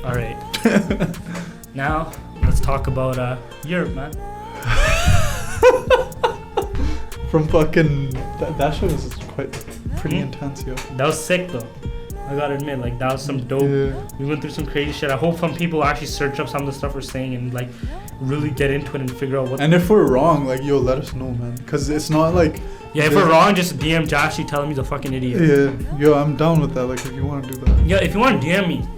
All right. Now let's talk about Europe, man. From fucking that show was quite pretty intense, yo. That was sick though. I gotta admit, like that was some dope. Yeah. We went through some crazy shit. I hope some people actually search up some of the stuff we're saying and like really get into it and figure out what. And if we're wrong, like yo, let us know, man. Cause it's not like. Yeah, if we're wrong, just DM Jasjit telling me the fucking idiot. Yeah, yo, I'm down with that. Like if you want to do that. Yeah, if you want to DM me,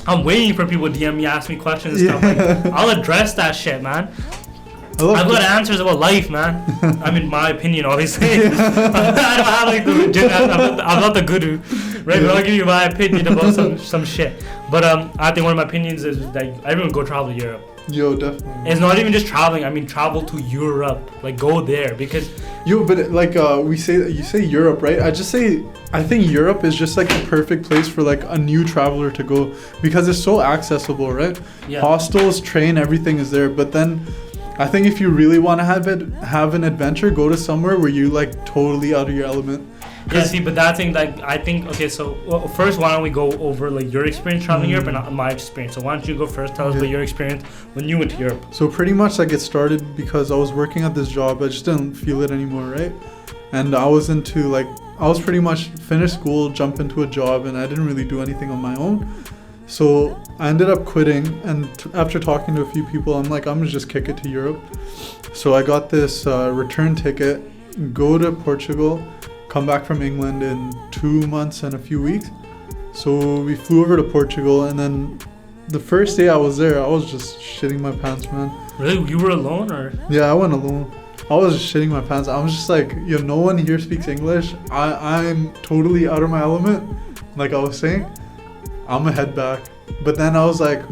I'm waiting for people to DM me, ask me questions and stuff. Like, I'll address that shit, man. I've got answers about life, man. I mean, my opinion, obviously. I don't have like the legit. I'm not the guru, right? But I'll give you my opinion about some shit. But I think one of my opinions is that everyone go travel to Europe. Yo, definitely. It's not even just traveling. I mean, travel to Europe. Like, go there because. Yo, but like you say Europe, right? I think Europe is just like the perfect place for like a new traveler to go because it's so accessible, right? Yeah. Hostels, train, everything is there. But then, I think if you really want to have an adventure, go to somewhere where you're like totally out of your element. Yeah, see, but that thing, like, I think, okay, so first, why don't we go over, like, your experience traveling Europe and my experience. So why don't you go first, tell us about your experience when you went to Europe. So pretty much, like, it started because I was working at this job. I just didn't feel it anymore, right? And I was pretty much finished school, jump into a job, and I didn't really do anything on my own. So I ended up quitting, and after talking to a few people, I'm like, I'm gonna just kick it to Europe. So I got this return ticket, go to Portugal, come back from England in 2 months and a few weeks. So we flew over to Portugal, and then the first day I was there, I was just shitting my pants, man. Really? You were alone, or? Yeah, I went alone. I was just shitting my pants. I was just like, yo, no one here speaks English. I'm totally out of my element. Like I was saying, I'm gonna head back. But then I was like,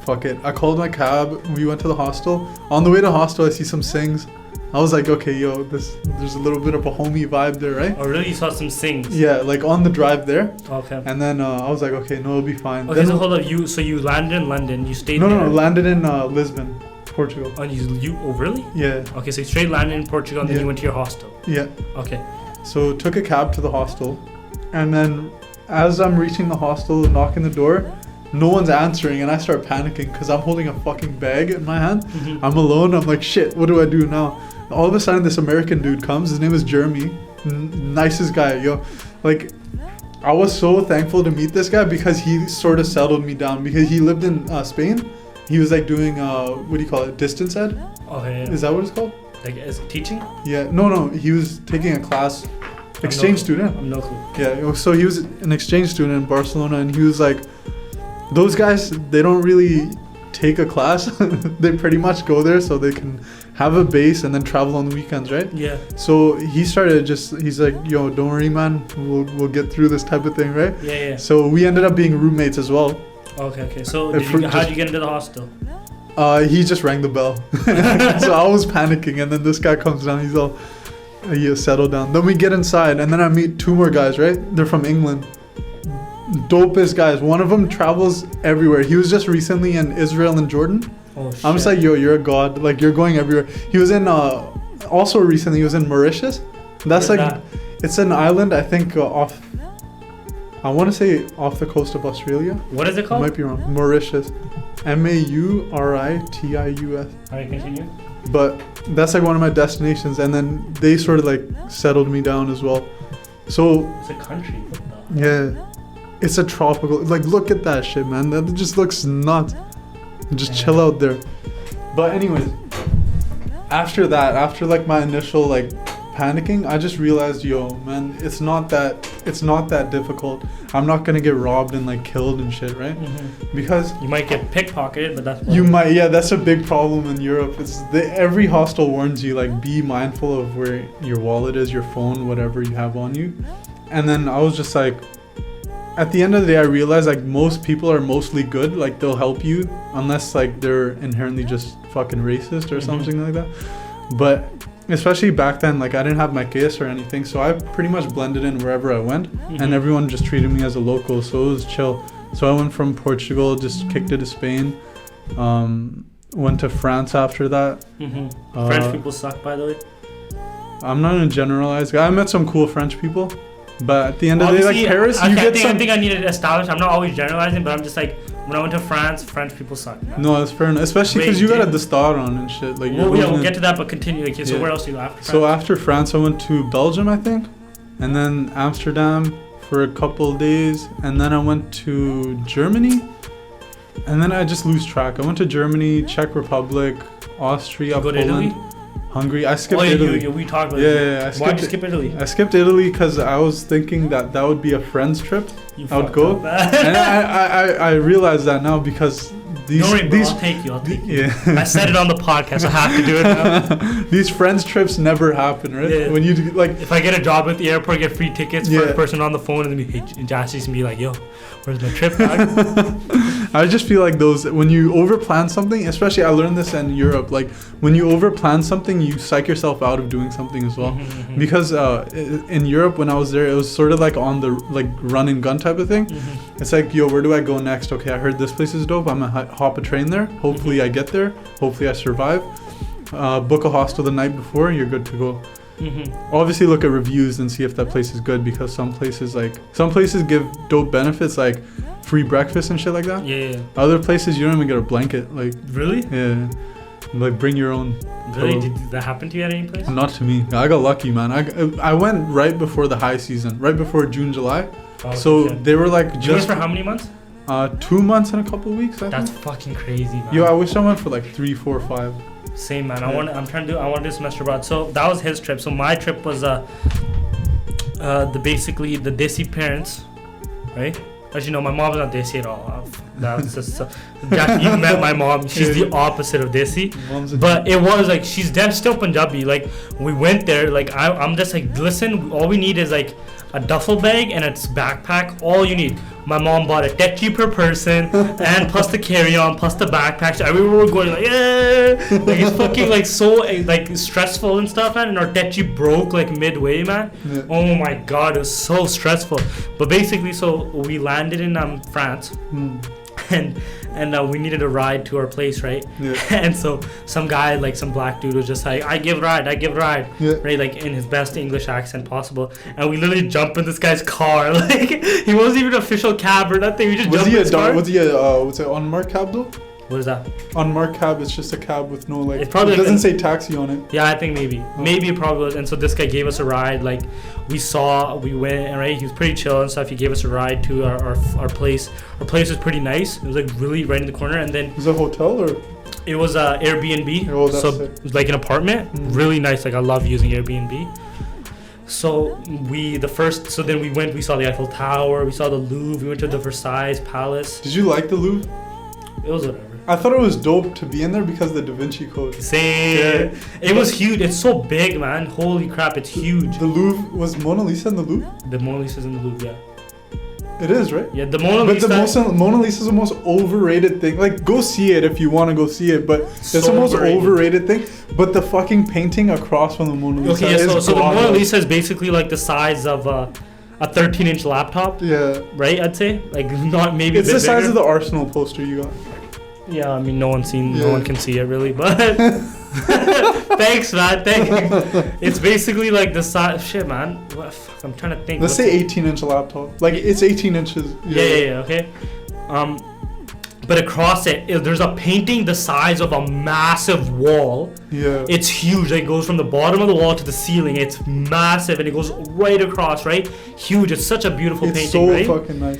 fuck it. I called my cab. We went to the hostel. On the way to the hostel, I see some sings. I was like, okay, yo, there's a little bit of a homie vibe there, right? Oh, really? You saw some sings? Yeah, like on the drive there. Okay. And then I was like, okay, no, it'll be fine. Okay, then so hold up. You landed in London. You stayed there? No, landed in Lisbon, Portugal. Oh, oh, really? Yeah. Okay, so you straight landed in Portugal and then you went to your hostel? Yeah. Okay. So took a cab to the hostel. And then as I'm reaching the hostel, knocking the door, no one's answering, and I start panicking because I'm holding a fucking bag in my hand. Mm-hmm. I'm alone. I'm like, shit, what do I do now? All of a sudden, this American dude comes. His name is Jeremy. Nicest guy, yo. Like, I was so thankful to meet this guy because he sort of settled me down because he lived in Spain. He was like doing, what do you call it, distance ed? Okay, yeah. Is that what it's called? Like, as teaching? Yeah. No. He was taking a class. Exchange student. I'm no clue. Yeah, so he was an exchange student in Barcelona, and he was like, those guys, they don't really take a class. They pretty much go there so they can have a base and then travel on the weekends, right? Yeah. So he's like, yo, don't worry, man, we'll get through this type of thing, right? Yeah. So we ended up being roommates as well. Okay. So how did you get into the hostel? He just rang the bell. So I was panicking, and then this guy comes down, he's all, yeah, settle down. Then we get inside, and then I meet 2 more guys, right? They're from England. Dopest guys. One of them travels everywhere. He was just recently in Israel and Jordan. Oh, shit. I'm just like, yo, you're a god. Like, you're going everywhere. He was in, also recently, he was in Mauritius. That's Where's like, that? It's an island, I think, I want to say off the coast of Australia. What is it called? I might be wrong. Mauritius. Mauritius. Alright, continue. But that's like one of my destinations, and then they sort of like settled me down as well. So It's a country. What the? yeah, it's a tropical. Like, look at that shit, man. That just looks nuts. Just chill out there. But anyways, after like my initial like panicking, I just realized, yo, man, it's not that difficult. I'm not gonna get robbed and like killed and shit, right? Mm-hmm. Because you might get pickpocketed, but that's you might. Yeah, that's a big problem in Europe. Every hostel warns you, like, be mindful of where your wallet is, your phone, whatever you have on you. And then I was just like, at the end of the day, I realized like most people are mostly good. Like, they'll help you unless like they're inherently just fucking racist or something like that. But especially back then, like, I didn't have my case or anything, so I pretty much blended in wherever I went, and everyone just treated me as a local, so it was chill. So I went from Portugal, just kicked it to Spain, went to France after that. French people suck, by the way. I'm not a generalized guy. I met some cool French people, But at the end of the day, like Paris, you get some. I think I need to establish. I'm not always generalizing, but I'm just like, when I went to France, French people suck, man. No, that's fair enough. Especially because you got a Destar on and shit. Like, we'll get to that, but continue. Okay, so where else do you go after France? So after France, I went to Belgium, I think, and then Amsterdam for a couple of days, and then I went to Germany, and then I just lose track. I went to Germany, Czech Republic, Austria, Poland, Hungary. I skipped Italy. We talked about it. Why'd you skip Italy? I skipped Italy because I was thinking that would be a friend's trip. I would go, and I realized that now because these. Don't worry, bro, I'll take you. Yeah. I said it on the podcast. I have to do it now. These friends trips never happen, right? Yeah. When you do, like, if I get a job at the airport, get free tickets for a person on the phone, and then Jasjit's gonna be like, "Yo, where's my trip bag?" I just feel like those, when you overplan something, especially I learned this in Europe, like when you overplan something, you psych yourself out of doing something as well. Because in Europe, when I was there, it was sort of like on the like run and gun type of thing. It's like, yo, where do I go next? Okay, I heard this place is dope. I'm gonna hop a train there. Hopefully I get there. Hopefully I survive. Book a hostel the night before, you're good to go. Obviously look at reviews and see if that place is good, because some places give dope benefits like free breakfast and shit like that. Yeah. Other places you don't even get a blanket. Like, really? Yeah. Like, bring your own. Really? Did that happen to you at any place? Not to me. I got lucky, man. I went right before the high season, right before June, July. Oh, so they were like just. You went for how many months? 2 months and a couple of weeks. That's fucking crazy, man. Yo, I wish I went for like 3, 4, 5. Same, man. I want to do semester abroad. So that was his trip. So my trip was basically the Desi parents, right? As you know, my mom's not Desi at all. That was just Jack, you met my mom. She's the opposite of Desi. But it was like, she's still Punjabi. Like, we went there. Like, I'm just like, listen, all we need is like a duffel bag and its backpack. All you need. My mom bought a techi per person, and plus the carry-on, plus the backpack. So everywhere we're going, like, yeah, like it's fucking like so like stressful and stuff, man. And our techi broke like midway, man. Yeah. Oh my god, it was so stressful. But basically, so we landed in France, and we needed a ride to our place, right? Yeah. And so some guy, like some black dude, was just like, I give ride, yeah. Right? Like in his best English accent possible. And we literally jumped in this guy's car. Like, he wasn't even an official cab or nothing. We just jumped in his car. Was he a unmarked cab though? What is that? Unmarked cab, it's just a cab with no like. It doesn't say taxi on it. Yeah, I think maybe. Maybe it probably was. And so this guy gave us a ride. Like, we went, right? He was pretty chill and stuff. He gave us a ride to our place. Our place was pretty nice. It was like really right in the corner. And then. Was it a hotel or? It was a Airbnb. Oh, that's so sick. It was like an apartment. Really nice. Like, I love using Airbnb. So then we went. We saw the Eiffel Tower. We saw the Louvre. We went to the Versailles Palace. Did you like the Louvre? It was whatever. I thought it was dope to be in there because of the Da Vinci Code. Same. Yeah. It was huge. It's so big, man. Holy crap, it's huge. The Louvre, was Mona Lisa in the Louvre? The Mona Lisa's in the Louvre, yeah. It is, right? Yeah, the Mona Lisa. But the Mona Lisa's the most overrated thing. Like, go see it if you want to go see it, but it's the most overrated thing. But the fucking painting across from the Mona Lisa is so the Mona Lisa is basically like the size of a 13-inch laptop. Yeah. Right, I'd say? Like, not maybe it's the size of the Arsenal poster you got. Yeah, I mean, no one can see it really, but thanks, man. It's basically like the size. Shit, man. What, fuck, I'm trying to think. Let's say 18-inch laptop. Like, it's 18 inches. Yeah. Okay. But across it, there's a painting the size of a massive wall. Yeah. It's huge. It goes from the bottom of the wall to the ceiling. It's massive, and it goes right across, right? Huge. It's such a beautiful painting, right? It's so fucking nice.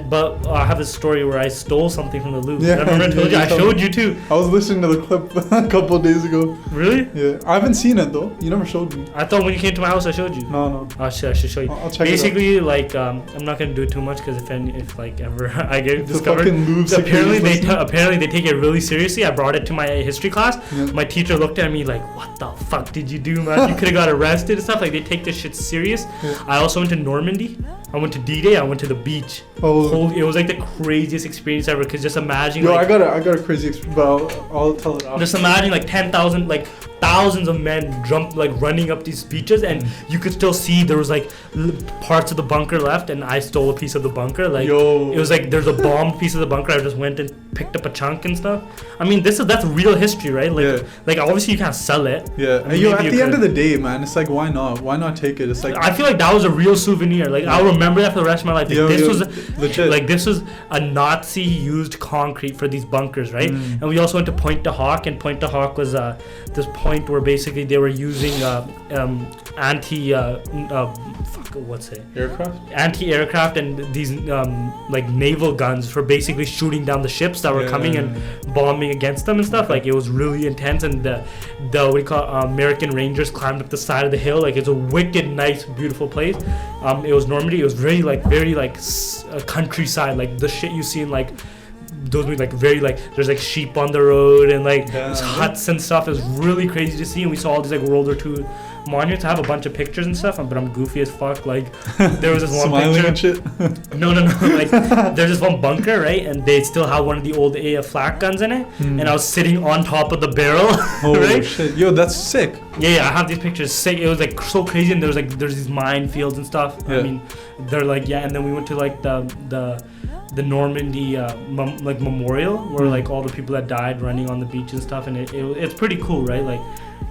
But I have a story where I stole something from the Louvre. Yeah, remember I told you? I showed you too. I was listening to the clip a couple of days ago. Really? Yeah. I haven't seen it though. You never showed me. I thought when you came to my house I showed you. No. I should show you. I'll check Basically, it out. like, I'm not gonna do it too much because if like ever I get discovered. Apparently they take it really seriously. I brought it to my history class. Yeah. My teacher looked at me like, "What the fuck did you do, man? You could have got arrested and stuff." Like, they take this shit serious. Yeah. I also went to Normandy. I went to D-Day. I went to the beach. It was like the craziest experience ever. Cause just imagine. Yo, like, I got a crazy experience, but I'll tell it after. Just imagine like 10,000, like thousands of men running up these beaches, and you could still see there was like parts of the bunker left, and I stole a piece of the bunker. Like, it was like there's a bombed piece of the bunker. I just went and picked up a chunk and stuff. I mean, that's real history, right? Like, like obviously you can't sell it. Yeah. I mean, at the end of the day, man, it's like, why not? Why not take it? It's like, I feel like that was a real souvenir. Like, I'll remember that for the rest of my life. Like, this was legit. Like, this was a Nazi used concrete for these bunkers, right? And we also went to Pointe du Hoc, and Pointe du Hoc was this point where basically they were using anti-aircraft and these like naval guns for basically shooting down the ships that were coming and bombing against them and stuff. Like, it was really intense, and the what do you call American Rangers climbed up the side of the hill. Like, it's a wicked nice beautiful place. It was Normandy. It was very countryside, like the shit you see in like those were like very like there's like sheep on the road and like huts and stuff. It was really crazy to see, and we saw all these like World War II monuments. I have a bunch of pictures and stuff, but I'm goofy as fuck. Like, there was this one smiling picture. And shit. No. Like, there's this one bunker, right, and they still have one of the old flak guns in it, and I was sitting on top of the barrel. Oh right? Shit, yo, that's sick. Yeah, I have these pictures. Sick. It was like so crazy, and there's these minefields and stuff. I mean, they're like and then we went to like the Normandy like memorial where like all the people that died running on the beach and stuff, and it's pretty cool, right? Like,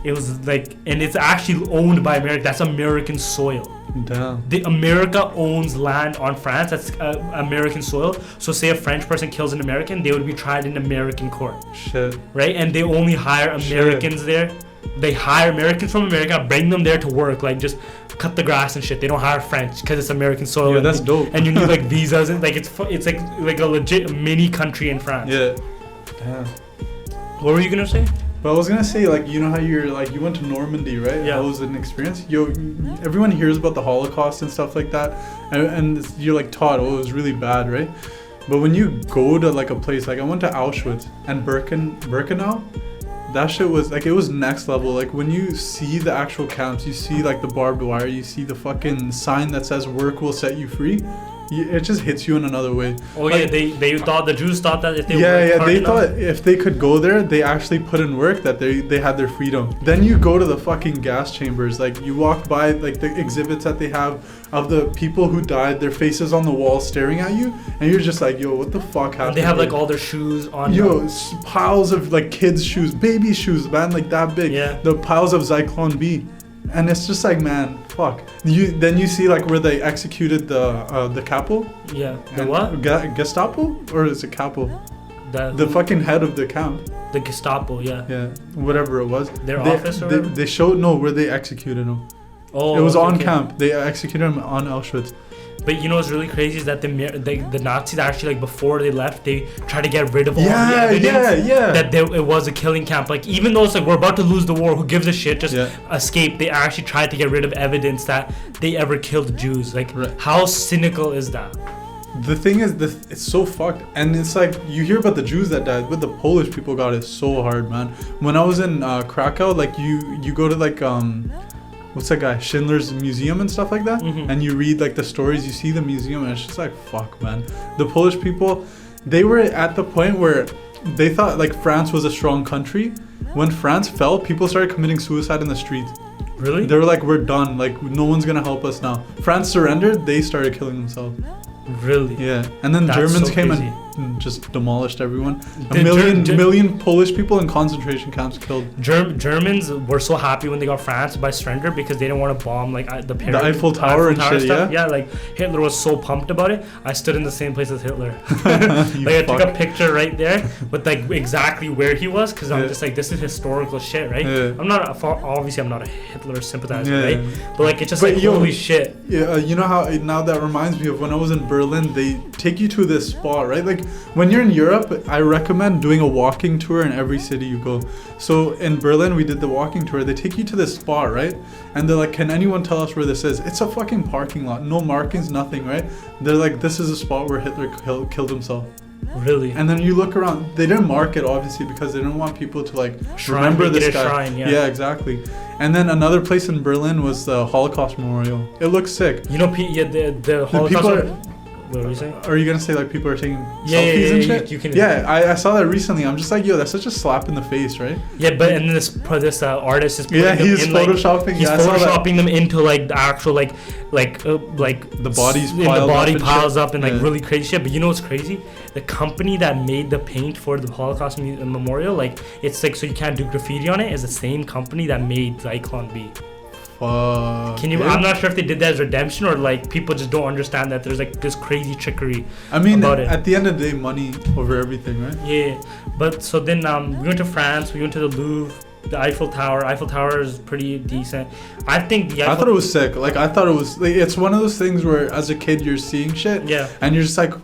it was like, and it's actually owned by America. That's American soil. Damn. America owns land on France. That's American soil. So say a French person kills an American, they would be tried in American court. Shit. Right? And they only hire Americans there. They hire Americans from America, bring them there to work, like just cut the grass and shit. They don't hire French because it's American soil. Yeah, that's dope. And you need like visas and like it's like a legit mini country in France. Yeah. Damn. What were you gonna say? But I was gonna say, like, you know how you're like you went to Normandy, right? Yeah. That was an experience. Yo, everyone hears about the Holocaust and stuff like that, and you're like taught, oh, it was really bad, right? But when you go to like a place, like I went to Auschwitz and Birkenau, that shit was like, it was next level. Like, when you see the actual camps, you see like the barbed wire, you see the fucking sign that says "Work will set you free." It just hits you in another way. Oh, like, yeah, they thought, the Jews thought that if they they thought if they could go there, they actually put in work, that they had their freedom. Then you go to the fucking gas chambers, like you walk by like the exhibits that they have of the people who died, their faces on the wall staring at you, and you're just like, yo, what the fuck happened? And they have like all their shoes on. Yo, piles of like kids' shoes, baby shoes, man, like that big. Yeah. The piles of Zyklon B. And it's just like, man, fuck. Then you see like where they executed the capo. Yeah. The what? Gestapo, or is it capo? The fucking head of the camp. The Gestapo, yeah. Yeah, whatever it was. Their office or whatever? They showed where they executed him. Oh. It was on camp. They executed him on Auschwitz. But you know what's really crazy is that the Nazis actually, like, before they left, they tried to get rid of all the evidence that it was a killing camp. Like, even though it's like we're about to lose the war, who gives a shit, just escape. They actually tried to get rid of evidence that they ever killed Jews. Like, how cynical is that? The thing is, it's so fucked. And it's like, you hear about the Jews that died, but the Polish people got it so hard, man. When I was in Krakow, like, you go to like what's that guy, Schindler's Museum and stuff like that, and you read like the stories, you see the museum, and it's just like, fuck, man. The Polish people, they were at the point where they thought like France was a strong country. When France fell, people started committing suicide in the streets. Really? They were like, we're done, like no one's gonna help us now. France surrendered, they started killing themselves. Really? Yeah. And then That's Germans so came crazy. and just demolished everyone. A million Polish people in concentration camps killed. Germans were so happy when they got France by surrender because they didn't want to bomb like the Eiffel Tower and shit. Stuff. Yeah, like Hitler was so pumped about it. I stood in the same place as Hitler. Like, I took a picture right there with like exactly where he was, because I'm just like, this is historical shit, right? Yeah. I'm not a Hitler sympathizer, right? But like, it's just like, holy shit. Yeah, you know how now that reminds me of when I was in Berlin, they take you to this spot, right? Like, when you're in Europe, I recommend doing a walking tour in every city you go. So in Berlin, we did the walking tour. They take you to this spot, right? And they're like, can anyone tell us where this is? It's a fucking parking lot. No markings, nothing, right? They're like, this is a spot where Hitler killed himself. Really? And then you look around. They didn't mark it obviously because they didn't want people to like remember this guy. Shrine, yeah, exactly. And then another place in Berlin was the Holocaust Memorial. It looks sick. You know, the Holocaust. What were you saying? Are you gonna say like people are taking selfies and shit? You can. Yeah, I saw that recently. I'm just like, yo, that's such a slap in the face, right? Yeah, but and this artist is putting them he's in, photoshopping. He's photoshopping them into like the actual like the bodies. The body piles up and like really crazy shit. But you know what's crazy? The company that made the paint for the Holocaust Memorial, like it's like so you can't do graffiti on it, is the same company that made Zyklon B. Can you? I'm not sure if they did that as redemption or like people just don't understand that there's like this crazy trickery. I mean, about it. At the end of the day, money over everything, right? Yeah, but so then we went to France. We went to the Louvre, the Eiffel Tower. Eiffel Tower is pretty decent. I think I thought it was sick. Like I thought it was. Like, it's one of those things where as a kid you're seeing shit. Yeah. And you're just like,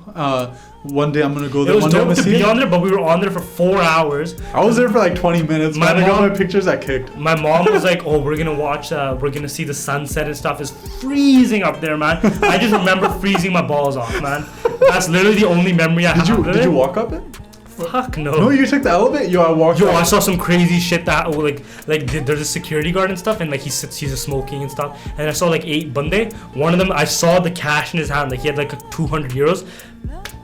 one day I'm gonna go there. It was dope to be on there, but we were on there for 4 hours. I was there for like 20 minutes. I got my pictures that kicked. My mom was like, "Oh, we're gonna see the sunset and stuff." It's freezing up there, man. I just remember freezing my balls off, man. That's literally the only memory I have. Did you walk up it? Fuck no. No, you took the elevator? Yo, I walked up. I saw some crazy shit that there's a security guard and stuff, and like he's smoking and stuff. And I saw like 8 bunde. One of them, I saw the cash in his hand. Like he had like 200 euros.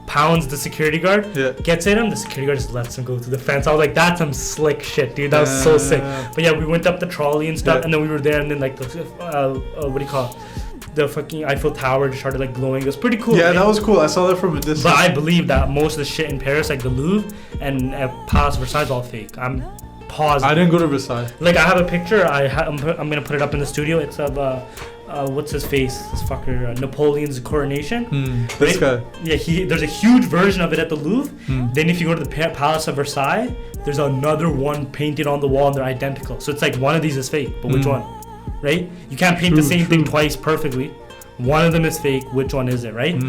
Pounds the security guard, gets in him, the security guard just lets him go through the fence. I was like, that's some slick shit, dude. That was so sick. But yeah, we went up the trolley and stuff, and then we were there, and then like what do you call it? The fucking Eiffel Tower just started like glowing. It was pretty cool. Yeah, right? That was cool. I saw that from a distance. But I believe that most of the shit in Paris, like the Louvre and Palace Versailles, is all fake. I'm positive. I didn't go to Versailles. Like I have a picture. I'm gonna put it up in the studio. It's of what's his face? This fucker, Napoleon's coronation. This guy. Yeah, there's a huge version of it at the Louvre. Then if you go to the Palace of Versailles, there's another one painted on the wall and they're identical. So it's like one of these is fake, but which one? Right? You can't paint the same thing twice perfectly. One of them is fake. Which one is it? Right?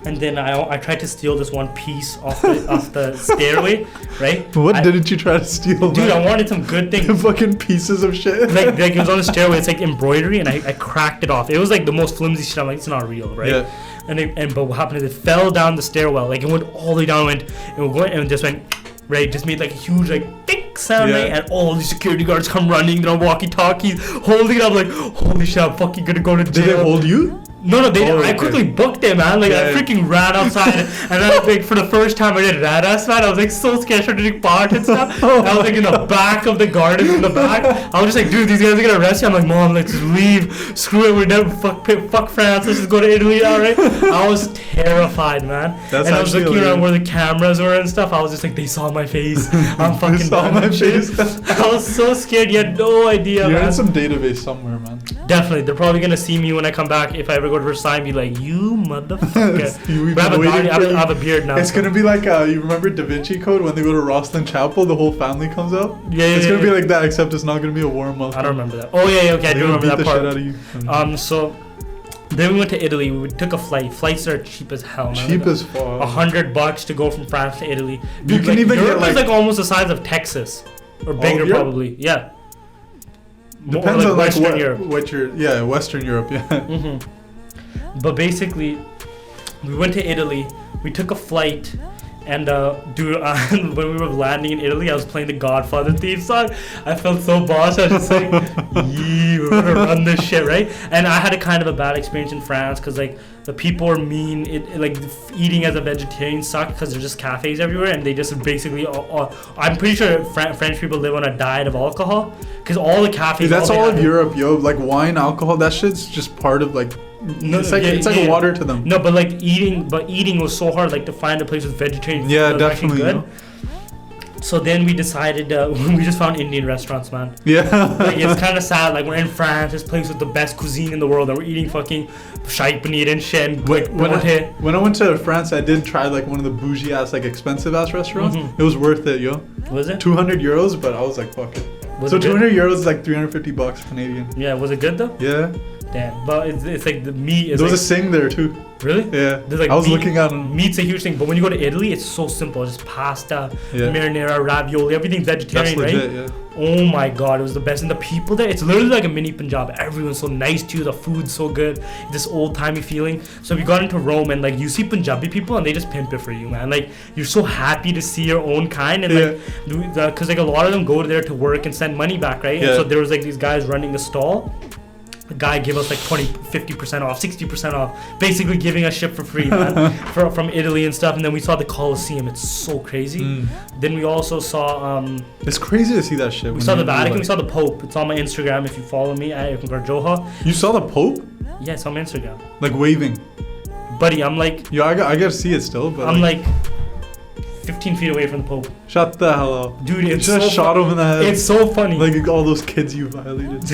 And then I tried to steal this one piece off the stairway, right? What didn't you try to steal? Dude, I wanted some good things. Fucking pieces of shit. like it was on the stairway. It's like embroidery, and I cracked it off. It was like the most flimsy shit. I'm like, it's not real, right? Yeah. But what happened is it fell down the stairwell. Like it went all the way down, and just went, right? Just made like a huge like tick sound, right? And all these security guards come running. They're on walkie-talkies, holding it up like, holy shit, I'm fucking gonna go to jail. Did they hold you? No, I quickly booked it, man. Like, I freaking ran outside. And then, like, for the first time I did Radas, man, I was, like, so scared. I started doing part and stuff. I was, like, in the back of the garden in the back. I was just like, dude, these guys are going to arrest you. I'm like, Mom, let's just leave. Screw it. We're never fuck France. Let's just go to Italy now, right? I was terrified, man. And I was looking around where the cameras were and stuff. I was just like, they saw my face. I'm fucking They saw my face. I was so scared. You had no idea, You're man. in some database somewhere, man. Definitely. They're probably going to see me when I come back if I ever go to Versailles and be like, you motherfucker. I have a beard now. It's going to be like, you remember Da Vinci Code when they go to Rosslyn Chapel, the whole family comes out? It's going to be like that, except it's not going to be a warm-up. I don't remember that. Oh, yeah, okay, I do remember that part. Shit out of you. So then we went to Italy. We took a flight. Flights are cheap as hell, man. Cheap as fuck. $100 to go from France to Italy. You can even get like almost the size of Texas. Or bigger, probably. Yeah. Depends on like Western Europe. Western Europe, yeah. But basically, we went to Italy. We took a flight, and dude, when we were landing in Italy, I was playing the Godfather theme song. I felt so boss. I was just like, "Yee, we're gonna run this shit, right?" And I had a kind of a bad experience in France because like the people are mean. Like eating as a vegetarian sucked because there's just cafes everywhere, and they just basically. I'm pretty sure French people live on a diet of alcohol because all the cafes. Dude, that's all of Europe, yo. Like wine, alcohol, that shit's just part of like. No, it's like water to them. No, but like eating was so hard, like to find a place with vegetarian. Yeah, definitely. Good. So then we decided we just found Indian restaurants, man. Yeah. Like, it's kind of sad. Like we're in France, this place with the best cuisine in the world, and we're eating fucking shahi paneer and shit. And when I went to France, I did try like one of the bougie ass, like expensive ass restaurants. It was worth it, yo. Was it? 200 euros, but I was like, fuck it. So 200 euros is like $350 Canadian. Yeah, was it good though? Yeah. Damn, but it's like the meat is. There was like, a sing there too. Really? Yeah. There's like I was meat, looking at them. Meat's a huge thing, but when you go to Italy, it's so simple. It's just pasta, marinara, ravioli, everything's vegetarian, That's legit, right? Yeah. Oh my god, it was the best. And the people there, it's literally like a mini Punjab. Everyone's so nice to you. The food's so good. This old timey feeling. So we got into Rome, and like you see Punjabi people, and they just pimp it for you, man. Like you're so happy to see your own kind, and like because like a lot of them go there to work and send money back, right? Yeah. And so there was like these guys running a stall. The guy gave us like 50% off, 60% off, basically giving us shit for free, man, from Italy and stuff. And then we saw the Colosseum. It's so crazy. Then we also saw it's crazy to see that shit. We saw the Vatican. We saw the Pope. It's on my Instagram. If you follow me, at Joha. You saw the Pope? Yeah, it's on my Instagram. Like waving. Buddy, I'm like. Yo, I gotta see it still. But I'm like 15 feet away from the Pope. Shut the hell up. Dude, it's just so shot him in the head. It's so funny. Like all those kids you violated.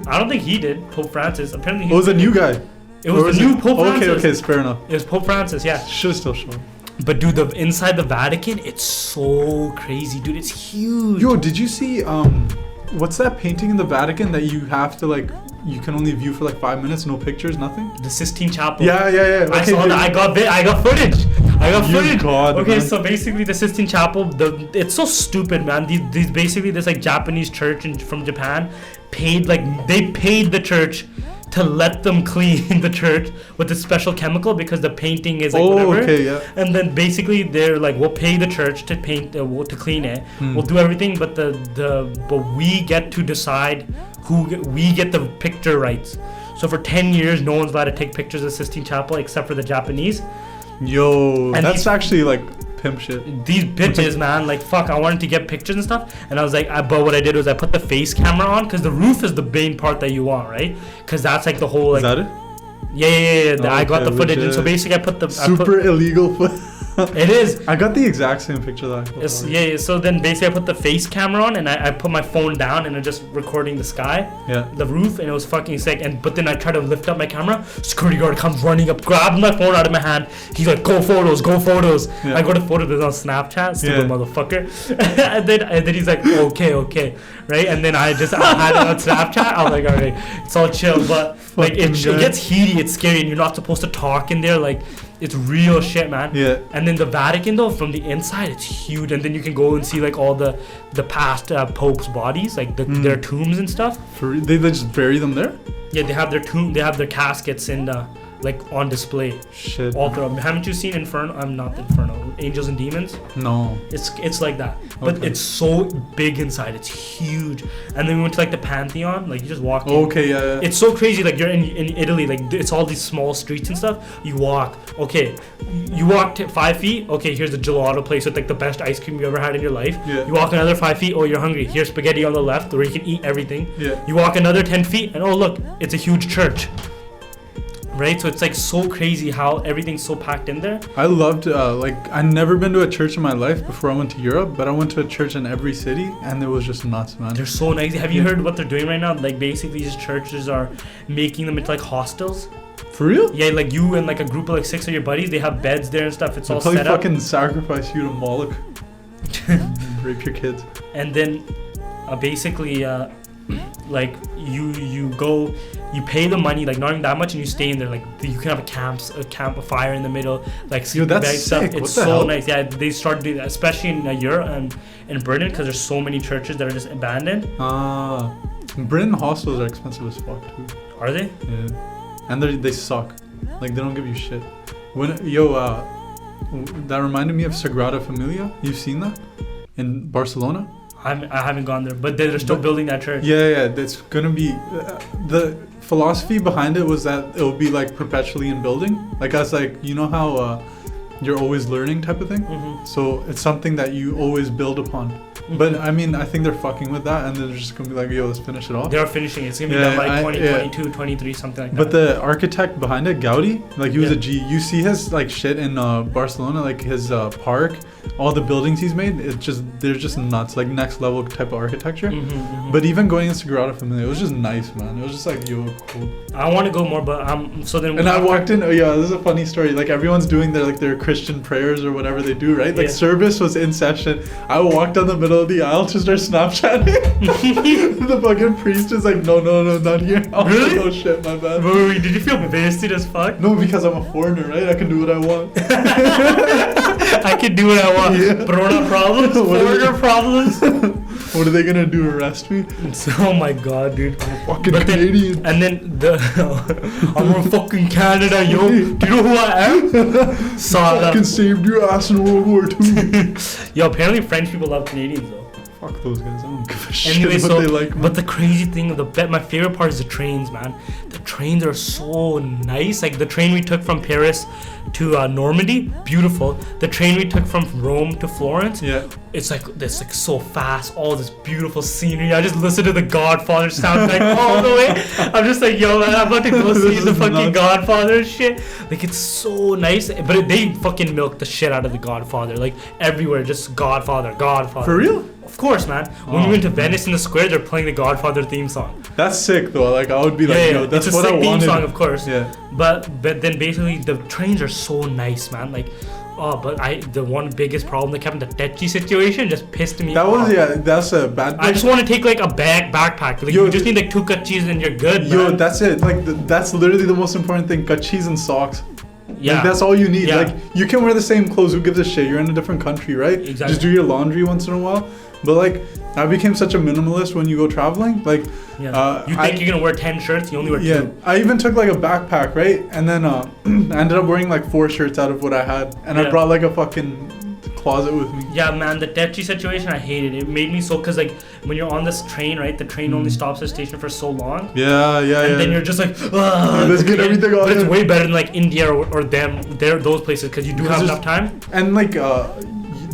I don't think he did. Pope Francis. Apparently he was a new guy. It was the new Pope Francis. Okay, it's fair enough. It was Pope Francis, yeah. Should have still shown. But dude, the inside the Vatican, it's so crazy, dude. It's huge. Yo, did you see what's that painting in the Vatican that you have to like you can only view for like 5 minutes, no pictures, nothing? The Sistine Chapel. Yeah. Okay, I saw that. I got footage. God, okay, man. so basically the Sistine Chapel, it's so stupid, man. These basically this like Japanese church from Japan paid the church to let them clean the church with a special chemical because the painting is like whatever. Okay, yeah. And then basically they're like, we'll pay the church to paint, to clean it. We'll do everything, but but we get to decide we get the picture rights. So for 10 years, no one's allowed to take pictures of Sistine Chapel except for the Japanese. Yo, and that's actually like pimp shit. These bitches, man, like fuck, I wanted to get pictures and stuff, and I was like, but what I did was I put the face camera on because the roof is the main part that you want, right? Because that's like the whole like. Is that it? Yeah. I got the footage, and so basically I put the illegal footage. It is. I got the exact same picture that I put. Yeah. So then basically I put the face camera on and I put my phone down and I'm just recording the sky, the roof, and it was fucking sick. But then I tried to lift up my camera. Security guard comes running up, grabs my phone out of my hand. He's like, "Go photos." Yeah. I go to photos, it's on Snapchat, stupid motherfucker. and then he's like, "Okay," right? And then I had it on Snapchat. I was like, "Alright, it's all chill." But like it gets heaty, it's scary, and you're not supposed to talk in there, like. It's real shit, man. Yeah. And then the Vatican, though, from the inside, it's huge. And then you can go and see like all the past popes' bodies, like their tombs and stuff. They just bury them there? Yeah, they have their They have their caskets in like on display. Shit. All throughout. Haven't you seen Inferno? I'm not Inferno. Angels and Demons. No. It's like that, but it's so big inside. It's huge. And then we went to like the Pantheon. Like you just walk in. Okay, yeah. It's so crazy. Like you're in Italy. Like it's all these small streets and stuff. You walk. Okay, you walk 5 feet. Okay, here's a gelato place with like the best ice cream you ever had in your life. Yeah. You walk another 5 feet. Oh, you're hungry. Here's spaghetti on the left, where you can eat everything. Yeah. You walk another 10 feet, and oh look, it's a huge church. Right, so it's like so crazy how everything's so packed in there. I loved I'd never been to a church in my life before I went to Europe, but I went to a church in every city and it was just nuts, man. They're so nice. Have you heard what they're doing right now? Like basically these churches are making them into like hostels. For real? Yeah, like you and like a group of like 6 of your buddies, they have beds there and stuff. It's all set up. Fucking sacrifice you to Moloch. Rape your kids. And then basically like you go, you pay the money, like not even that much, and you stay in there. Like you can have a campfire in the middle, like that's stuff. sick. It's so nice. Yeah, they started doing that, especially in Europe and in Britain, because there's so many churches that are just abandoned. Britain hostels are expensive as fuck too. Are they? Yeah, and they suck. Like they don't give you shit. That reminded me of Sagrada Familia. You've seen that in Barcelona? I haven't gone there, but they're still building that church. Yeah, that's gonna be the philosophy behind it was that it will be like perpetually in building, like as like you know how you're always learning type of thing. Mm-hmm. So it's something that you always build upon. Mm-hmm. But I mean, I think they're fucking with that, and they're just gonna be like, yo, let's finish it off. They're finishing it. It's gonna be done like 2022, 23, something like that. But the architect behind it, Gaudi, like he was a G. You see his like shit in Barcelona, like his park, all the buildings he's made. They're just nuts, like next level type of architecture. Mm-hmm, mm-hmm. But even going in Sagrada Familia, it was just nice, man. It was just like, yo, cool. I want to go more, but so then. And I walked in. Oh yeah, this is a funny story. Like everyone's doing their Christian prayers or whatever they do, right? Like service was in session. I walked down the middle middle of the aisle to start Snapchatting. The fucking priest is like, no, not here. Really? Oh shit, my bad. Wait, did you feel wasted as fuck? No, because I'm a foreigner, right? I can do what I want. I can do what I want. Yeah. Corona problems, foreigner problems. What are they gonna do? Arrest me? Oh my god, dude. I'm a fucking Canadian. And then I'm from fucking Canada, yo. Do you know who I am? Saw fucking saved your ass in World War II. Yo, apparently French people love Canadians though. Fuck those guys. I don't give a shit Anyway, what they like. Man. But the crazy thing, my favorite part is the trains, man. The trains are so nice. Like the train we took from Paris to Normandy, beautiful. The train we took from Rome to Florence, yeah, it's like so fast. All this beautiful scenery. I just listen to the Godfather soundtrack all the way. I'm just like, yo, man, I'm about to go see the fucking nuts. Godfather and shit. Like it's so nice, but they fucking milk the shit out of the Godfather. Like everywhere, just Godfather. For real? Of course, man. When we went to Venice in the square, they're playing the Godfather theme song. That's sick, though. Like I would be like, yo, that's what I wanted. It's a sick theme song, of course. Yeah. But then basically the trains are so nice, man. Like, the one biggest problem that kept in the Tetchy situation just pissed me off. That's a bad. I just want to take like a backpack. Like you just need like 2 kachis and you're good, man. Yo, that's it. Like that's literally the most important thing. Kachis and socks. Yeah. Like, that's all you need. Yeah. Like you can wear the same clothes. Who gives a shit? You're in a different country, right? Exactly. Just do your laundry once in a while. But like, I became such a minimalist when you go traveling. Like, you think you're gonna wear 10 shirts? You only wear 2. Yeah, I even took like a backpack, right? And then I ended up wearing like 4 shirts out of what I had, and I brought like a fucking closet with me. Yeah, man, the Tetchy situation, I hated it. It made me so, cause like when you're on this train, right? The train only stops at the station for so long. Yeah. And then you're just like, let's get everything on. But it's way better than like India or those places, cause you do have enough time. And like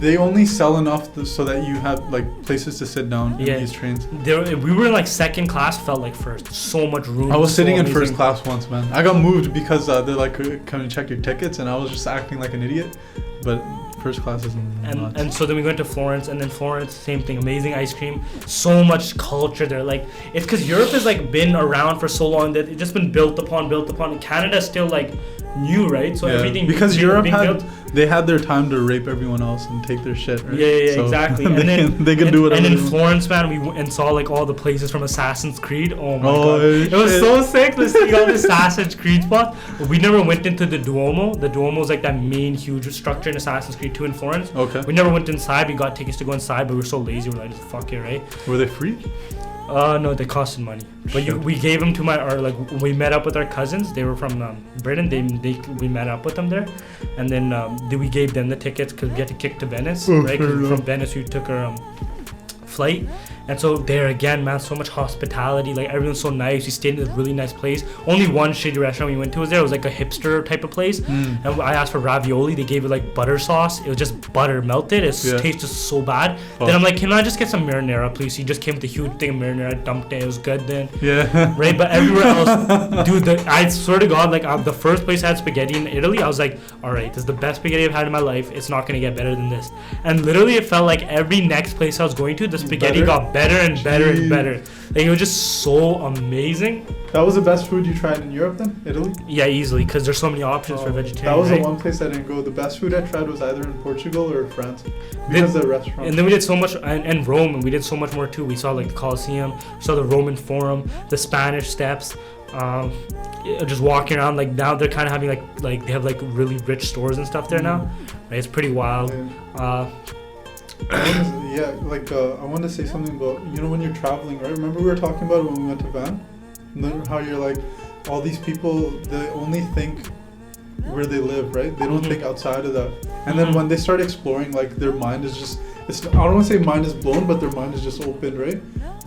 they only sell enough so that you have like places to sit down in these trains. We were in like second class, felt like first. So much room. I was sitting in first class once, man. I got moved because they're like, come and check your tickets, and I was just acting like an idiot. But first class is nuts. And so then we went to Florence, and then Florence, same thing, amazing ice cream, so much culture there. Like it's because Europe has like been around for so long that it's just been built upon. Canada's still like new, right? So everything because Europe had their time to rape everyone else and take their shit, right? Yeah, so exactly. And then they can do whatever. And in Florence, man, we went and saw like all the places from Assassin's Creed. Oh my god, it was so sick to see all the Assassin's Creed spots. But we never went into the Duomo. The Duomo is like that main huge structure in Assassin's Creed 2 in Florence. Okay. We never went inside. We got tickets to go inside, but we were so lazy. We're like, just fuck it, right? Were they free? No, they costed money. But we gave them to we met up with our cousins. They were from Britain. We met up with them there, and then we gave them the tickets because we had to kick to Venice, right? Cause from Venice we took our flight. And so there again, man, so much hospitality. Like everyone's so nice. We stayed in this really nice place. Only one shitty restaurant we went to was there. It was like a hipster type of place. And I asked for ravioli. They gave it like butter sauce. It was just butter melted. It tasted so bad. Then I'm like, can I just get some marinara, please? He just came with a huge thing of marinara. I dumped it. It was good then. Yeah. Right, but everywhere else, dude, I swear to God, like the first place I had spaghetti in Italy, I was like, all right, this is the best spaghetti I've had in my life. It's not gonna get better than this. And literally, it felt like every next place I was going to, the spaghetti got better and better and better. Like it was just so amazing. That was the best food you tried in Europe then? Italy? Yeah, easily, because there's so many options for vegetarian. That was the one place I didn't go. The best food I tried was either in Portugal or France. Because the restaurant. And then we did so much, and Rome, and we did so much more too. We saw like the Colosseum, saw the Roman Forum, the Spanish Steps. Just walking around, like now they're kind of having like they have like really rich stores and stuff there now. Right? It's pretty wild. I want to say something about, when you're traveling, right? Remember we were talking about it when we went to Van? And then how you're like, all these people, they only think where they live, right? They don't think outside of that. And then when they start exploring, like their mind is just, I don't want to say mind is blown, but their mind is just open, right?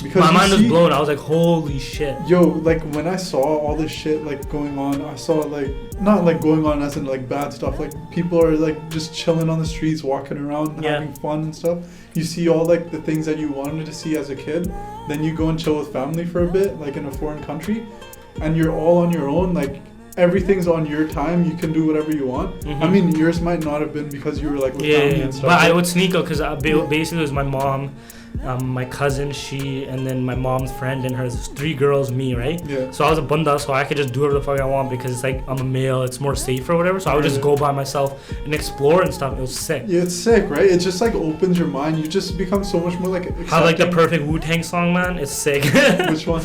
Because my mind was blown. I was like, holy shit. Yo, like when I saw all this shit like going on, I saw like, not like going on as in like bad stuff, like people are like just chilling on the streets, walking around, having fun and stuff. You see all like the things that you wanted to see as a kid, then you go and chill with family for a bit, like in a foreign country, and you're all on your own, like everything's on your time. You can do whatever you want. Mm-hmm. I mean, yours might not have been because you were like with family and stuff. But I would sneak out because basically it was my mom, my cousin, and then my mom's friend and her 3 girls, me, right? Yeah. So I was a bunda, so I could just do whatever the fuck I want because it's like I'm a male, it's more safe or whatever. So I would just go by myself and explore and stuff. It was sick. Yeah, it's sick, right? It just like opens your mind. You just become so much more like accepting. How like the perfect Wu-Tang song, man? It's sick. Which one?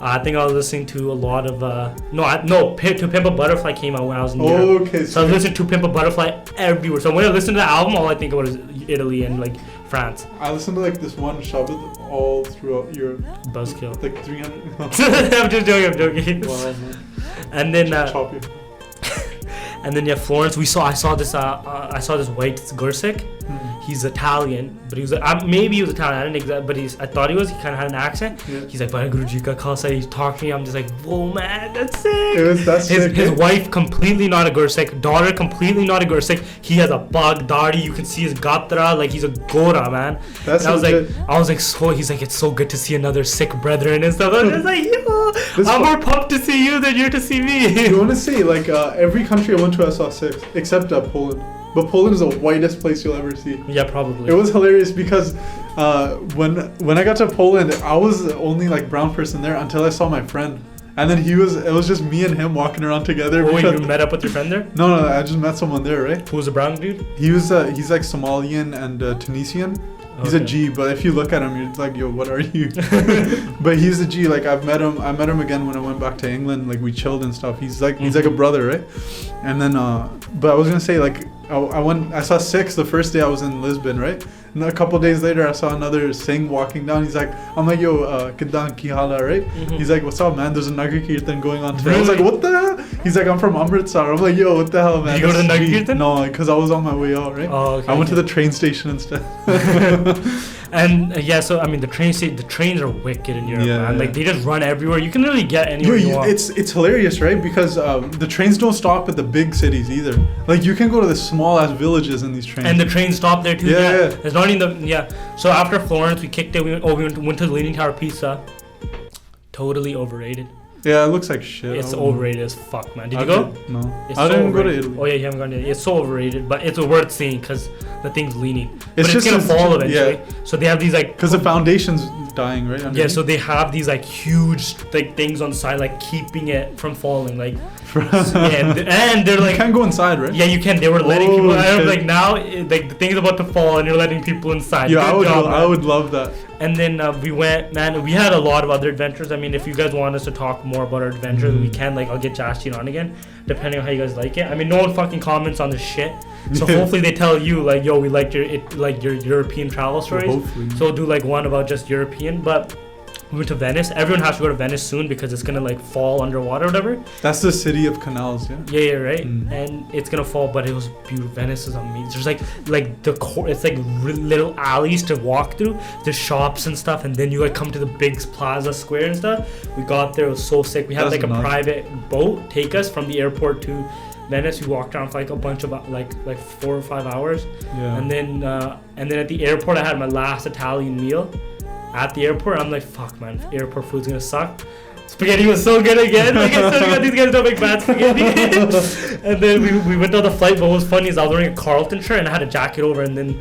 I think I was listening to a lot of To Pimp a Butterfly came out when I was in Europe. Oh, okay. So I was listening to Pimp a Butterfly everywhere. So when I listened to the album, all I think about is Italy and like France. I listened to like this one Shabbat all throughout Europe. Buzzkill. Like 300. I'm just joking. Wow, man. And then Chop you. and then Florence. I saw this white Gursik. He's Italian, but he was maybe he was Italian. I didn't exactly, but I thought he was. He kind of had an accent. Yeah. He's like, "Guruji ka khalsa." He's talking to me. I'm just like, "Whoa, man, that's sick." That's sick. His wife completely not a Gursik. Daughter completely not a Gursik. He has a bug darty. You can see his gatra. Like he's a Gora, man. That's I was like, so he's like, it's so good to see another sick brethren and stuff. I was just like, yo, I'm more pumped to see you than you're to see me. You want to see like every country I went to, I saw 6 except Poland. But Poland is the whitest place you'll ever see. Yeah, probably. It was hilarious because when I got to Poland, I was the only like brown person there until I saw my friend. And then it was just me and him walking around together. Oh, you met up with your friend there? No, I just met someone there, right? Who was a brown dude? He's like Somalian and Tunisian. He's a G, but if you look at him, you're like, yo, what are you? But he's a G. Like I met him again when I went back to England. Like we chilled and stuff. He's like a brother, right? And then, but I was gonna say like I saw 6 the first day I was in Lisbon, right? And a couple days later, I saw another Singh walking down. He's like, I'm like, yo, Kidan ki hala, right? Mm-hmm. He's like, what's up, man? There's a Nagar Kirtan going on today. Really? I was like, what the hell? He's like, I'm from Amritsar. I'm like, yo, what the hell, man? Did you go to the Nagar Kirtan? No, because I was on my way out, right? Oh, okay. I went to the train station instead. And so I mean the trains are wicked in Europe, man. Like they just run everywhere. You can literally get anywhere you want. It's hilarious, right? Because the trains don't stop at the big cities either. Like you can go to the small ass villages in these trains. And the trains stop there too. Yeah. It's not even So after Florence, we kicked it. We went to the Leaning Tower Pizza. Totally overrated. Yeah, it looks like shit. It's overrated as fuck, man. Did you go? No. I didn't go to Italy. Oh yeah, you haven't gone to Italy. It's so overrated, but it's worth seeing because the thing's leaning. But it's gonna fall eventually. Yeah. So they have these like... Because the foundation's dying, right? Underneath? Yeah, so they have these like huge like things on the side, like keeping it from falling. Like... and they're like... You can't go inside, right? Yeah, you can. They were letting people... Like now, like the thing's about to fall and you're letting people inside. Yeah, I would love that. And then we went, man, we had a lot of other adventures. I mean, if you guys want us to talk more about our adventures, we can. Like, I'll get Jasjit on again, depending on how you guys like it. I mean, no one fucking comments on this shit. So hopefully they tell you, like, yo, we liked your European travel stories. Hopefully. So we'll do, like, one about just European. But we went to Venice. Everyone has to go to Venice soon because it's going to, like, fall underwater or whatever. That's the city of canals, yeah? Yeah, right? And it's going to fall, but it was beautiful. Venice is amazing. There's, it's, like, little alleys to walk through. There's shops and stuff, and then you, like, come to the big plaza square and stuff. We got there. It was so sick. We had, like, a private boat take us from the airport to Venice. We walked around for, like, a bunch of, like 4 or 5 hours. Yeah. And then at the airport, I had my last Italian meal. At the airport, I'm like, fuck, man, airport food's gonna suck. Spaghetti was so good again. Like I said, these guys don't make bad spaghetti. And then we went on the flight. But what was funny is I was wearing a Carlton shirt and I had a jacket over. And then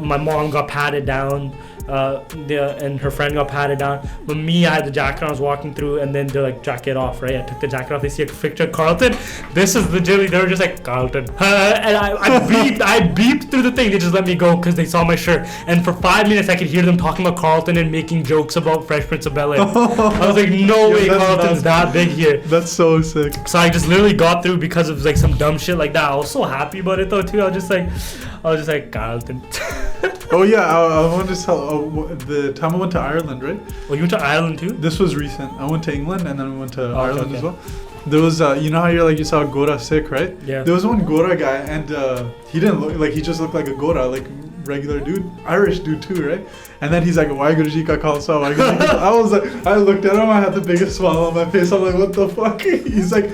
my mom got patted down. And her friend got patted down. But me, I had the jacket on, I was walking through, and then they're like, jacket off, right? I took the jacket off, they see a picture of Carlton. This is legitimately, they were just like, Carlton. And I beeped through the thing, they just let me go because they saw my shirt. And for 5 minutes, I could hear them talking about Carlton and making jokes about Fresh Prince of Bel-Air. I was like, no way Carlton's that big here. That's so sick. So I just literally got through because of like some dumb shit like that. I was so happy about it though too. I was just like Carlton. Oh yeah, I wanted to tell the time I went to Ireland, right? Oh, you went to Ireland too? This was recent. I went to England and then I went to Ireland as well. There was, you know how you saw Gora sick, right? Yeah. There was one Gora guy and he didn't look like, he just looked like a Gora, like regular dude, Irish dude too, right? And then he's like, why Guruji ka khalsa? I looked at him, I had the biggest smile on my face. I'm like, what the fuck? He's like,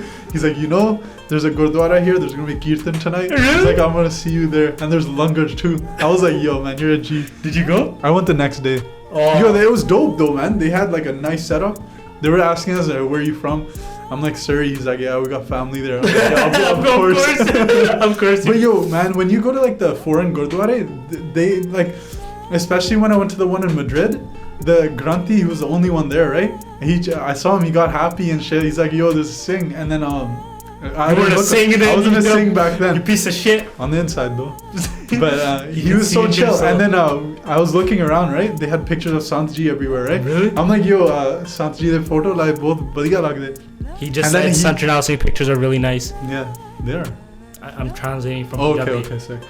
you know, there's a Gurdwara here, there's gonna be Kirtan tonight. Really? He's like, I'm gonna see you there. And there's langar too. I was like, yo man, you're a G. Did you go? I went the next day. Oh. Yo, it was dope though, man. They had like a nice setup. They were asking us, where are you from? I'm like, Surrey. He's like, yeah, we got family there. I'm like, yeah, of course. Of course. But yo, man, when you go to like the foreign gurdwara, they like, especially when I went to the one in Madrid, the Granthi, he was the only one there, right? And I saw him, he got happy and shit. He's like, yo, there's a sing. And then I was gonna sing back then. You piece of shit. On the inside though. But he was so chill. And then I was looking around, right? They had pictures of Santji everywhere, right? Really? I'm like, yo, Santji the photo like both badhiya lagde. He just said Sanchranasi pictures are really nice. Yeah, they are. I'm translating from Punjabi. Okay, sick.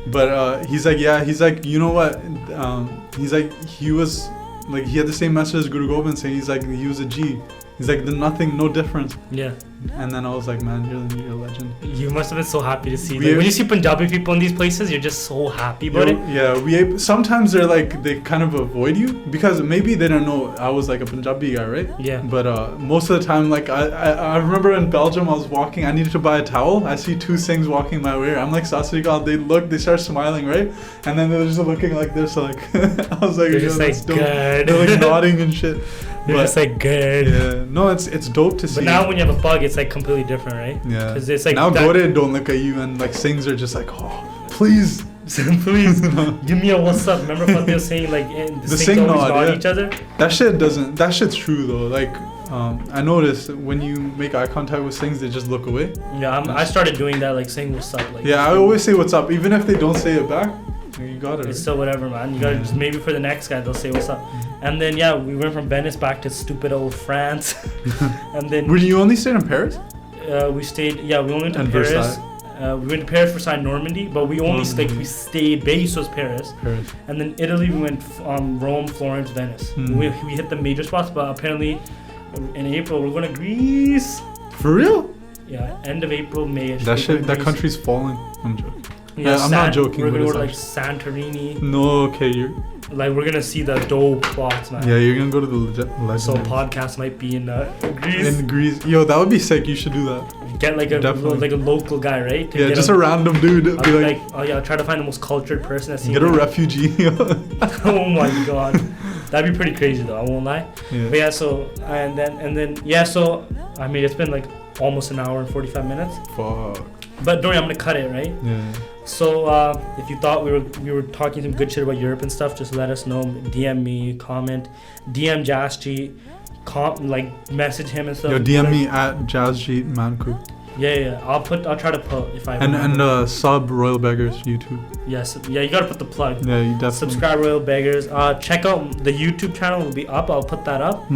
But he's like, yeah, he's like, you know what? He's like, he was like, he had the same message as Guru Gobind Singh. He's like, he was a G. He's like, there's nothing, no difference. Yeah. And then I was like, man, you're a legend. You must have been so happy to see. Like, when you see Punjabi people in these places, you're just so happy about it. Yeah, sometimes they're like, they kind of avoid you because maybe they don't know I was like a Punjabi guy, right? Yeah. But most of the time, like I remember in Belgium, I was walking. I needed to buy a towel. I see two Singhs walking my way. I'm like, Satsrikal. They start smiling, right? And then they're just looking like this, like I was like, they're just like, good. They're like nodding and shit. They're just like, good. Yeah. No, it's dope to see. But now when you have a bug, it's like completely different, right? Yeah. Because it's like now Gore don't look at you and like Singhs are just like, oh, please. Please give me a what's up. Remember what they were saying, like the Singhs always nod each other. That shit's true though. Like I noticed when you make eye contact with Singhs, they just look away. Yeah, I started doing that, like saying what's up. Like, yeah, I always say what's up, even if they don't say it back. You got it. It's still whatever, man. You gotta just, maybe for the next guy they'll say what's up. And then we went from Venice back to stupid old France. And then were you only stayed in Paris? We only went to Paris. Versailles. We went to Paris, Versailles, Normandy, but we only we stayed. Base was Paris. And then Italy, we went Rome, Florence, Venice. We hit the major spots, but apparently in April we're going to Greece. For real? Yeah, end of April, May. That country's falling. I'm joking. Yeah, I'm not joking. We're gonna go to like Santorini. No, okay, like we're gonna see the dope spots, man. Yeah, you're gonna go to the legendary. So podcast might be in Greece. In Greece, yo, that would be sick. You should do that. Get like a local guy, right? Just a random dude. I'll be like, oh yeah, I'll try to find the most cultured person that's seen. Get a refugee. Oh my god, that'd be pretty crazy though. I won't lie. Yeah. But yeah, so and then so I mean it's been like almost an hour and 45 minutes. Fuck. But don't worry, I'm gonna cut it, right? Yeah. So if you thought we were talking some good shit about Europe and stuff, just let us know. DM me, comment, DM Jasjit, like message him and stuff. Yo, DM me at Jasjit Mankoo. Yeah. I'll try to put if I and sub Royal Beggars YouTube. Yes, yeah, you gotta put the plug. Yeah, you definitely subscribe Royal Beggars. Check out the YouTube channel will be up. I'll put that up.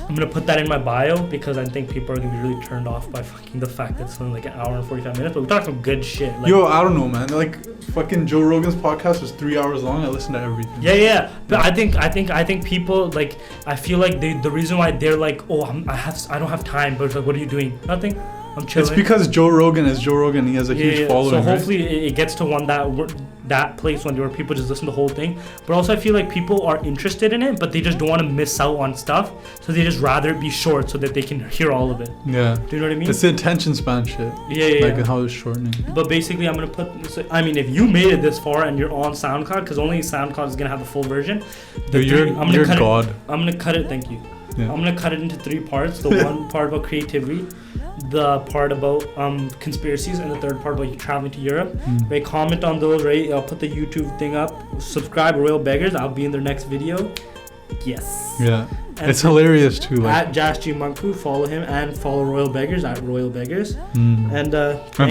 I'm gonna put that in my bio because I think people are gonna be really turned off by fucking the fact that it's only like an hour and 45 minutes. But we talk some good shit. Like, yo, I don't know, man. Like fucking Joe Rogan's podcast was 3 hours long. I listened to everything. Yeah. But I think people like. I feel like the reason why they're like, oh, I don't have time. But it's like, what are you doing? Nothing. I'm chilling. It's because Joe Rogan is Joe Rogan. He has a huge following. So hopefully it gets to that place where people just listen to the whole thing. But also I feel like people are interested in it, but they just don't want to miss out on stuff. So they just rather it be short so that they can hear all of it. Yeah. Do you know what I mean? It's the attention span shit. Yeah. Like how it's shortening. But basically I'm going to put... I mean, if you made it this far and you're on SoundCloud, because only SoundCloud is going to have the full version. You're God. I'm going to cut it... Thank you. Yeah. I'm going to cut it into 3 parts. The one part about creativity, the part about conspiracies, and the third part about you traveling to Europe. Right, comment on those, right? I'll put the YouTube thing up. Subscribe Royal Beggars. I'll be in their next video. Yes. Yeah. And it's hilarious too. Like. At Jasjit Mankoo, follow him and follow Royal Beggars at Royal Beggars. And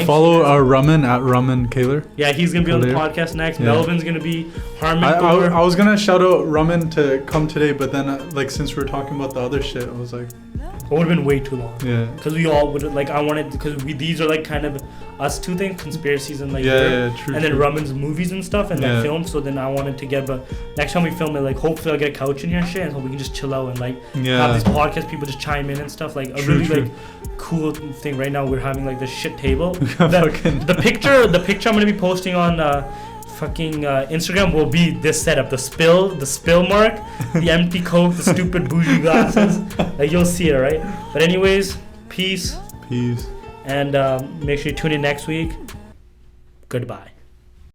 follow our Raman at Raman Kaler. Yeah, he's gonna be on the podcast next. Yeah. Melvin's gonna be Harman. I was gonna shout out Raman to come today, but then like since we were talking about the other shit, I was like, it would have been way too long. Yeah. Because we all would like these are like kind of us two things, conspiracies and like true. And then Raman's movies and stuff and like films. So then I wanted to get, but next time we film it, like hopefully I'll get a couch in here and shit, and so we can just chill out and like have these podcast people just chime in and stuff. Like a really like cool thing right now we're having like this shit table. the picture I'm gonna be posting on fucking Instagram will be this setup, the spill mark, the empty Coke, the stupid bougie glasses. Like you'll see it, right? But anyways, peace. And make sure you tune in next week. Goodbye.